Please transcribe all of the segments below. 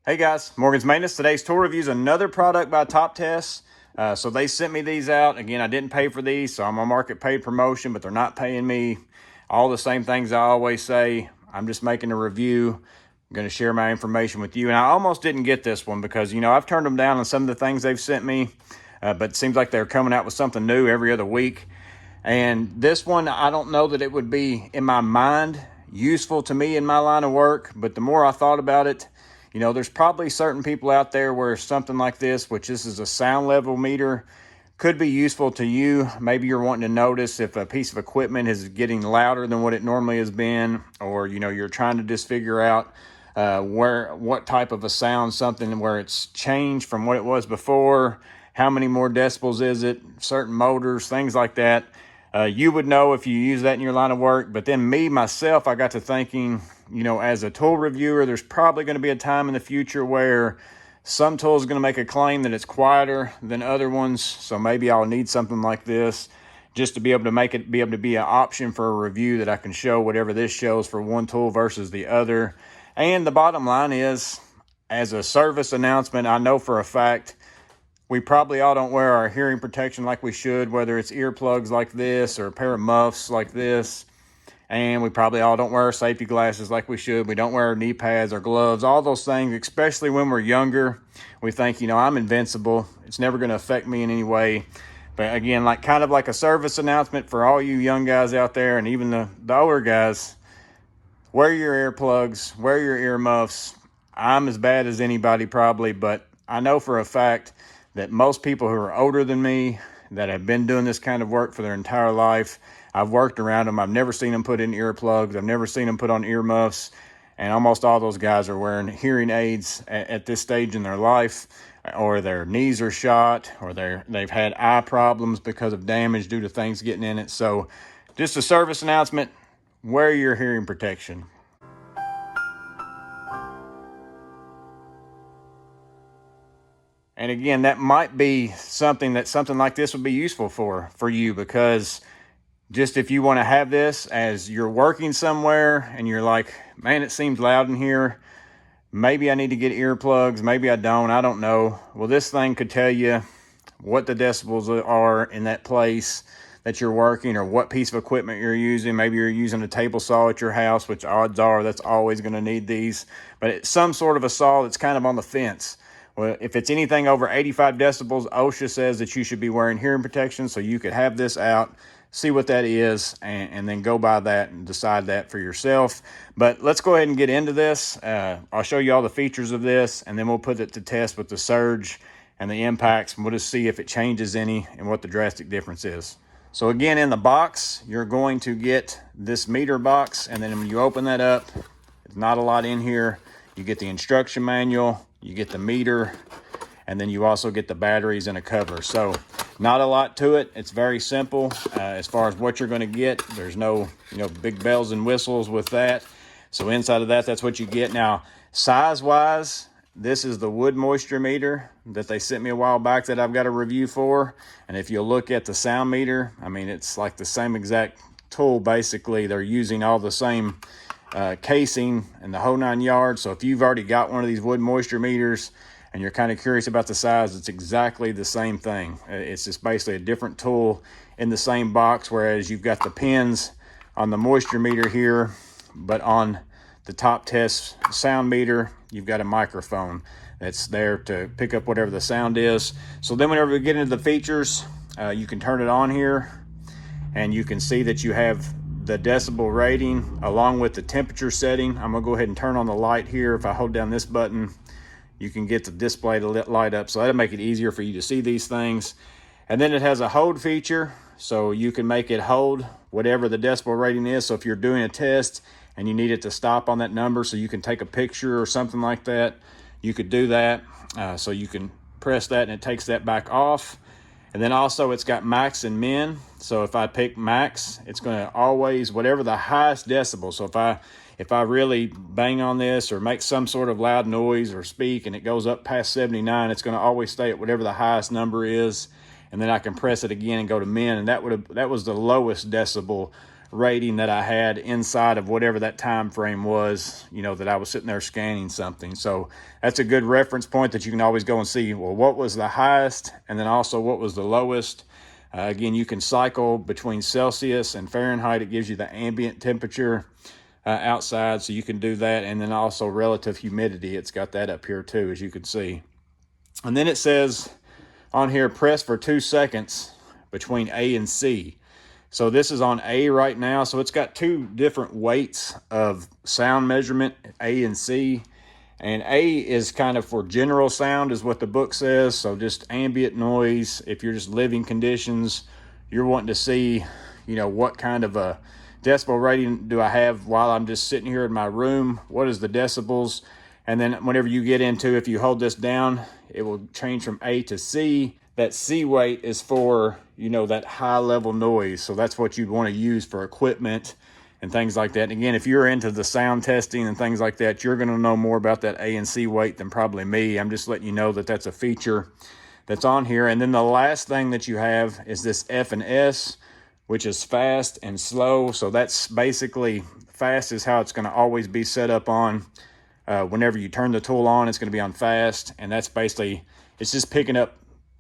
Hey guys, Morgan's Maintenance. Today's tool review is another product by TopTes. So they sent me these out. Again, I didn't pay for these, so I'm on market paid promotion, but they're not paying me all the same things I always say. I'm just making a review. I'm going to share my information with you. And I almost didn't get this one because, I've turned them down on some of the things they've sent me, but it seems like they're coming out with something new every other week. And this one, I don't know that it would be, in my mind, useful to me in my line of work, but the more I thought about it, there's probably certain people out there where something like this, which this is a sound level meter, could be useful to you. Maybe you're wanting to notice if a piece of equipment is getting louder than what it normally has been, or, you're trying to just figure out what type of a sound, something where it's changed from what it was before, how many more decibels is it, certain motors, things like that. You would know if you use that in your line of work. But then myself, I got to thinking, as a tool reviewer, there's probably going to be a time in the future where some tools are going to make a claim that it's quieter than other ones. So maybe I'll need something like this just to be able to be an option for a review that I can show whatever this shows for one tool versus the other. And the bottom line is, as a service announcement, I know for a fact we probably all don't wear our hearing protection like we should, whether it's earplugs like this or a pair of muffs like this. And we probably all don't wear our safety glasses like we should. We don't wear our knee pads or gloves, all those things, especially when we're younger. We think, I'm invincible. It's never going to affect me in any way. But again, kind of like a service announcement for all you young guys out there, and even the older guys, wear your earplugs, wear your earmuffs. I'm as bad as anybody probably, but I know for a fact that most people who are older than me that have been doing this kind of work for their entire life, I've worked around them. I've never seen them put in earplugs. I've never seen them put on earmuffs. And almost all those guys are wearing hearing aids at this stage in their life, or their knees are shot, or they've had eye problems because of damage due to things getting in it. So just a service announcement, wear your hearing protection. And again, that might be something like this would be useful for you, because just if you want to have this as you're working somewhere and you're like, man, it seems loud in here. Maybe I need to get earplugs. Maybe I don't know. Well, this thing could tell you what the decibels are in that place that you're working, or what piece of equipment you're using. Maybe you're using a table saw at your house, which odds are that's always going to need these. But it's some sort of a saw that's kind of on the fence. Well, if it's anything over 85 decibels, OSHA says that you should be wearing hearing protection, so you could have this out, see what that is, and then go by that and decide that for yourself. But let's go ahead and get into this. I'll show you all the features of this, and then we'll put it to test with the Surge and the impacts, and we'll just see if it changes any and what the drastic difference is. So again, in the box, you're going to get this meter box, and then when you open that up, there's not a lot in here. You get the instruction manual, you get the meter, and then you also get the batteries and a cover. So not a lot to it. It's very simple as far as what you're going to get. There's no big bells and whistles with that. So inside of that, that's what you get. Now, size-wise, this is the wood moisture meter that they sent me a while back that I've got a review for. And if you look at the sound meter, I mean, it's like the same exact tool. Basically, they're using all the same casing and the whole 9 yards. So if you've already got one of these wood moisture meters and you're kind of curious about the size, it's exactly the same thing. It's just basically a different tool in the same box, whereas you've got the pins on the moisture meter here, but on the TopTes sound meter, you've got a microphone that's there to pick up whatever the sound is. So then whenever we get into the features, you can turn it on here, and you can see that you have the decibel rating along with the temperature setting. I'm gonna go ahead and turn on the light here. If I hold down this button, you can get the display to light up, so that'll make it easier for you to see these things. And then it has a hold feature, so you can make it hold whatever the decibel rating is. So if you're doing a test and you need it to stop on that number so you can take a picture or something like that, you could do that. So you can press that and it takes that back off. And then also it's got max and min. So if I pick max, it's going to always, whatever the highest decibel. So if I really bang on this or make some sort of loud noise or speak and it goes up past 79, it's going to always stay at whatever the highest number is. And then I can press it again and go to min. And that was the lowest decibel rating that I had inside of whatever that time frame was, you know, that I was sitting there scanning something. So that's a good reference point that you can always go and see, well, what was the highest, and then also what was the lowest. Again, you can cycle between Celsius and Fahrenheit. It gives you the ambient temperature outside, so you can do that. And then also relative humidity, it's got that up here too, as you can see. And then it says on here, press for 2 seconds between A and C. So this is on A right now. So it's got two different weights of sound measurement, A and C. And A is kind of for general sound, is what the book says. So just ambient noise. If you're just living conditions, you're wanting to see, you know, what kind of a decibel rating do I have while I'm just sitting here in my room? What is the decibels? And then whenever you get into, if you hold this down, it will change from A to C. That C weight is for, you know, that high level noise. So that's what you'd want to use for equipment and things like that. And again, if you're into the sound testing and things like that, you're going to know more about that A and C weight than probably me. I'm just letting you know that that's a feature that's on here. And then the last thing that you have is this F and S, which is fast and slow. So that's basically, fast is how it's going to always be set up on. Whenever you turn the tool on, it's going to be on fast. And that's basically, it's just picking up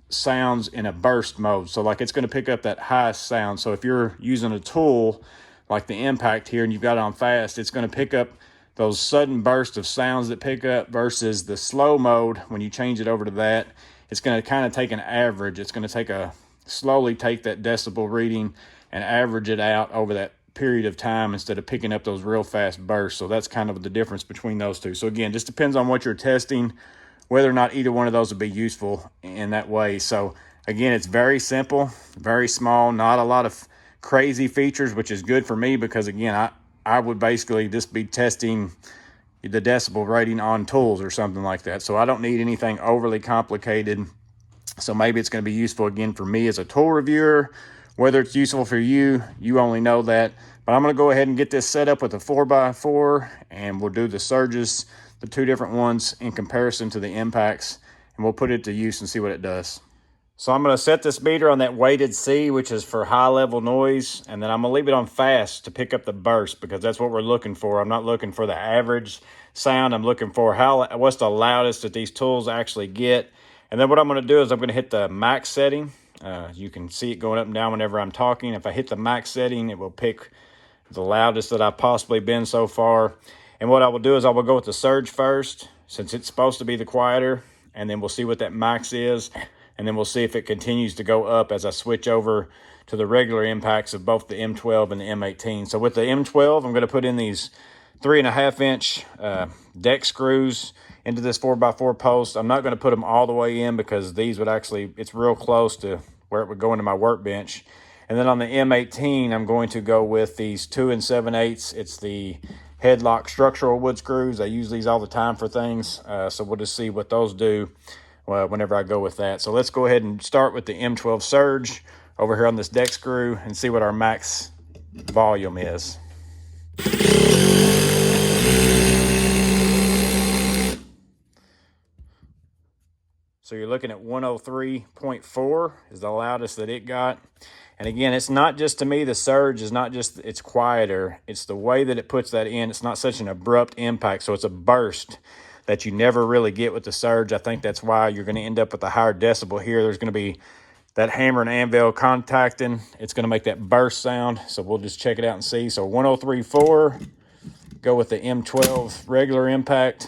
sounds in a burst mode. So like it's going to pick up that highest sound. So if you're using a tool like the impact here and you've got it on fast, it's going to pick up those sudden bursts of sounds that pick up, versus the slow mode. When you change it over to that, it's going to kind of take an average. It's going to slowly take that decibel reading and average it out over that period of time instead of picking up those real fast bursts. So that's kind of the difference between those two. So again, just depends on what you're testing, whether or not either one of those would be useful in that way. So again, it's very simple, very small, not a lot of crazy features, which is good for me because again, I would basically just be testing the decibel rating on tools or something like that. So I don't need anything overly complicated. So maybe it's going to be useful again for me as a tool reviewer. Whether it's useful for you, you only know that. But I'm going to go ahead and get this set up with a 4x4, and we'll do the surges, the two different ones in comparison to the impacts, and we'll put it to use and see what it does. So I'm going to set this meter on that weighted C, which is for high level noise, and then I'm going to leave it on fast to pick up the burst because that's what we're looking for. I'm not looking for the average sound. I'm looking for what's the loudest that these tools actually get. And then what I'm going to do is I'm going to hit the max setting. You can see it going up and down whenever I'm talking. If I hit the max setting, it will pick the loudest that I've possibly been so far. And what I will do is I will go with the surge first, since it's supposed to be the quieter, and then we'll see what that max is, and then we'll see if it continues to go up as I switch over to the regular impacts of both the M12 and the M18. So with the M12, I'm going to put in these 3.5-inch deck screws into this 4x4 post. I'm not going to put them all the way in because these would actually, it's real close to where it would go into my workbench. And then on the M18, I'm going to go with these 2 7/8. It's the headlock structural wood screws. I use these all the time for things. So we'll just see what those do whenever I go with that. So let's go ahead and start with the M12 Surge over here on this deck screw and see what our max volume is. So you're looking at 103.4 is the loudest that it got. And again, it's not just, to me, the surge is not just, it's quieter. It's the way that it puts that in. It's not such an abrupt impact. So it's a burst that you never really get with the surge. I think that's why you're going to end up with a higher decibel here. There's going to be that hammer and anvil contacting. It's going to make that burst sound. So we'll just check it out and see. So 103.4, go with the M12 regular impact.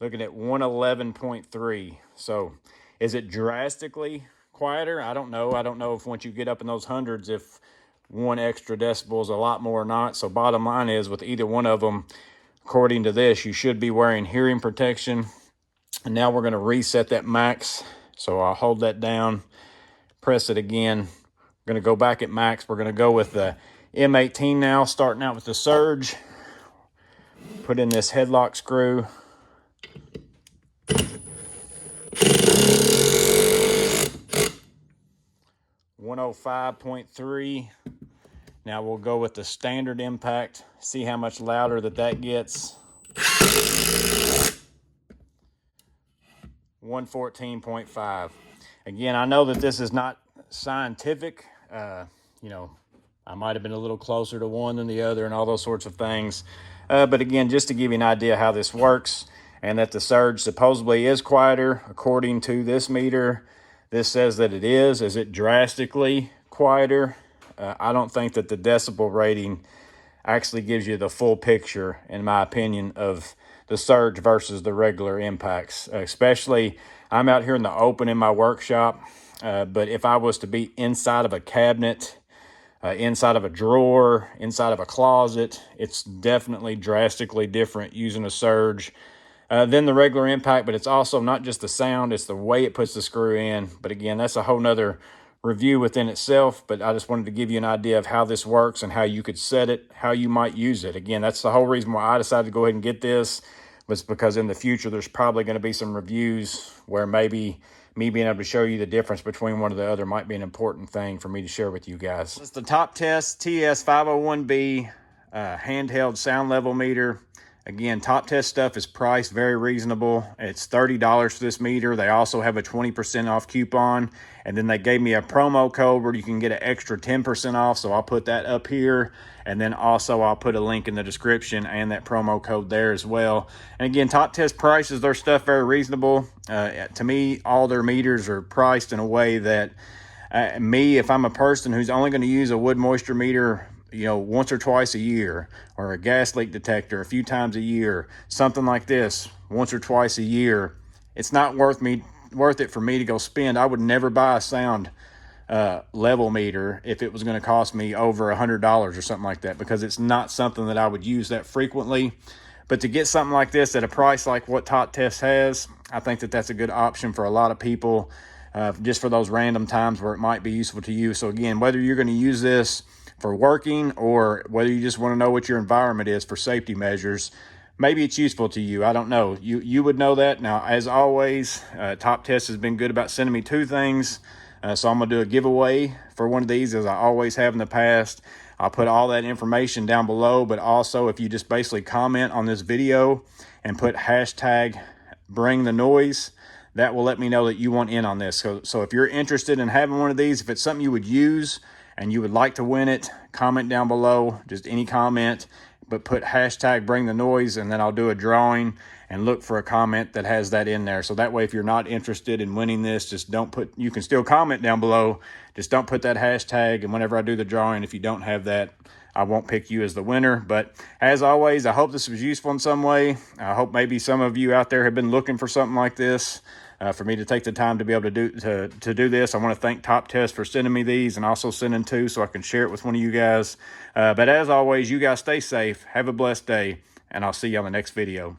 Looking at 111.3. So is it drastically quieter? I don't know. I don't know if once you get up in those hundreds, if one extra decibel is a lot more or not. So bottom line is, with either one of them, according to this, you should be wearing hearing protection. And now we're going to reset that max. So I'll hold that down, press it again. We're going to go back at max. We're going to go with the M18 now, starting out with the surge. Put in this headlock screw. 105.3. Now we'll go with the standard impact, see how much louder that gets. 114.5. Again, I know that this is not scientific. You know, I might have been a little closer to one than the other and all those sorts of things. But again, just to give you an idea how this works, and that the Surge supposedly is quieter. According to this meter, this says that it is. Is it drastically quieter? I don't think that the decibel rating actually gives you the full picture, in my opinion, of the Surge versus the regular impacts. Especially, I'm out here in the open in my workshop, but if I was to be inside of a cabinet, inside of a drawer, inside of a closet, it's definitely drastically different using a Surge than the regular impact. But it's also not just the sound, it's the way it puts the screw in. But again, that's a whole nother review within itself. But I just wanted to give you an idea of how this works and how you could set it, how you might use it. Again, that's the whole reason why I decided to go ahead and get this, was because in the future there's probably going to be some reviews where maybe me being able to show you the difference between one or the other might be an important thing for me to share with you guys. It's the TopTes TS 501B handheld sound level meter. Again, TopTes stuff is priced very reasonable. It's $30 for this meter. They also have a 20% off coupon, and then they gave me a promo code where you can get an extra 10% off, so I'll put that up here, and then also I'll put a link in the description and that promo code there as well. And again, TopTes prices their stuff very reasonable. To me, all their meters are priced in a way that if I'm a person who's only going to use a wood moisture meter, you know, once or twice a year, or a gas leak detector a few times a year, something like this once or twice a year, it's not worth it for me to go spend. I would never buy a sound level meter if it was going to cost me over $100 or something like that, because it's not something that I would use that frequently. But to get something like this at a price like what TopTes has, I think that that's a good option for a lot of people, just for those random times where it might be useful to you. So again, whether you're going to use this for working or whether you just want to know what your environment is for safety measures, maybe it's useful to you. I don't know. You would know that. Now, as always, TopTes has been good about sending me 2 things. So I'm going to do a giveaway for one of these, as I always have in the past. I'll put all that information down below, but also if you just basically comment on this video and put hashtag bring the noise, that will let me know that you want in on this. So if you're interested in having one of these, if it's something you would use and you would like to win it, comment down below, just any comment, but put hashtag bring the noise, and then I'll do a drawing and look for a comment that has that in there. So that way, if you're not interested in winning this, just don't put, you can still comment down below, just don't put that hashtag, and whenever I do the drawing, if you don't have that, I won't pick you as the winner. But as always, I hope this was useful in some way. I hope maybe some of you out there have been looking for something like this. For me to take the time to be able to do this. I want to thank TopTes for sending me these, and also sending 2 so I can share it with one of you guys. But as always, you guys stay safe, have a blessed day, and I'll see you on the next video.